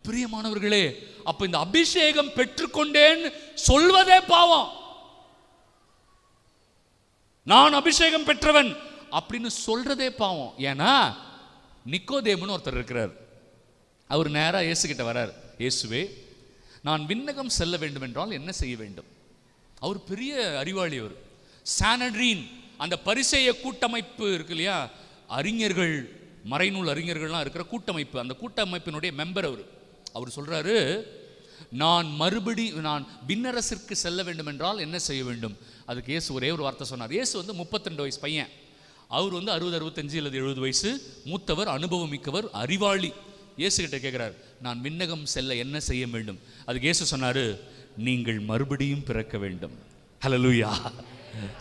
பிரியமானவர்களே, அப்ப இந்த அபிஷேகம் பெற்றுக்கொண்டேன் சொல்வதே பாவம். நான் அபிஷேகம் பெற்றவன் அப்படின்னு சொல்றதே பாவம். ஏன்னா நிக்கோதேமுன்னு ஒருத்தர் இருக்கிறார். அவர் நேரா இயேசு கிட்ட வர்றார். இயேசுவே, நான் விண்ணகம் செல்ல வேண்டும் என்றால் என்ன செய்ய வேண்டும்? அவர் பெரிய அறிவாளி. அவர் சானட்ரீன், அந்த பரிசேய கூட்டமைப்பு இருக்கு இல்லையா, அறிஞர்கள், மறைநூல் அறிஞர்கள்லாம் இருக்கிற கூட்டமைப்பு, அந்த கூட்டமைப்பினுடைய மெம்பர் அவர் சொல்றாரு, நான் விண்ணரசிற்கு செல்ல வேண்டும் என்றால் என்ன செய்ய வேண்டும்? அதுக்கு இயேசு ஒரே ஒரு வார்த்தை சொன்னார். இயேசு 32 வயசு பையன், அவர் 60, 65 அல்லது 70 வயசு மூத்தவர், அனுபவம் மிக்கவர், அறிவாளி. இயேசு கிட்ட கேட்கிறார், நான் விண்ணகம் செல்ல என்ன செய்ய வேண்டும்? அதுக்கு இயேசு சொன்னாரு, நீங்கள் மறுபடியும் பிறக்க வேண்டும். ஹல்லேலூயா,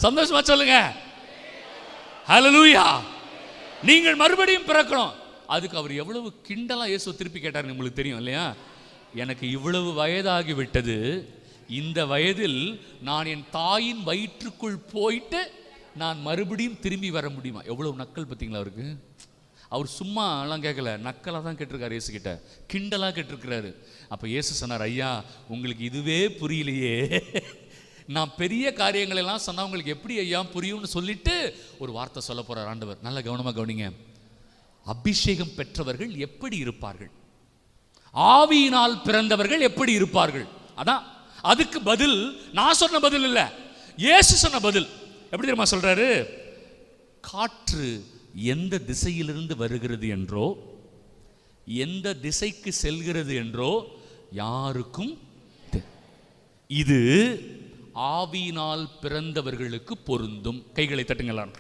சந்தோஷமா சொல்லுங்க. ஹல்லேலூயா, நீங்கள் மறுபடியும் பிறக்கணும். அதுக்கு அவர் எவ்வளவு கிண்டலா இயேசு திருப்பி கேட்டார் உங்களுக்கு தெரியும் இல்லையா? எனக்கு இவ்வளவு வயதாகி விட்டது, இந்த வயதில் நான் என் தாயின் வயிற்றுக்குள் போயிட்டு நான் மறுபடியும் திரும்பி வர முடியுமா? எவ்வளவு நக்கல் பார்த்தீங்களா அவருக்கு. அவர் சும்மா எல்லாம் கேட்கல, நக்கலாக தான் கேட்டிருக்காரு இயேசு கிட்ட, கிண்டலாக கேட்டிருக்கிறாரு. அப்போ இயேசு சொன்னார், ஐயா உங்களுக்கு இதுவே புரியலையே, நான் பெரிய காரியங்கள் எல்லாம் சொன்னால் உங்களுக்கு எப்படி ஐயா புரியும்னு சொல்லிட்டு ஒரு வார்த்தை சொல்ல போறார் ஆண்டவர். நல்ல கவனமாக கவனிங்க. அபிஷேகம் பெற்றவர்கள் எப்படி இருப்பார்கள், ஆவியினால் பிறந்தவர்கள் எப்படி இருப்பார்கள்? அதான் அதுக்கு பதில் நான் சொன்ன பதில் இல்லை, இயேசு சொன்ன பதில். எப்படி தெரியுமா சொல்றாரு? காற்று எந்த திசையிலிருந்து வருகிறது என்றோ, எந்த திசைக்கு செல்கிறது என்றோ யாருக்கும், இது ஆவியினால் பிறந்தவர்களுக்கு பொருந்தும். கைகளை தட்டுங்களாம்.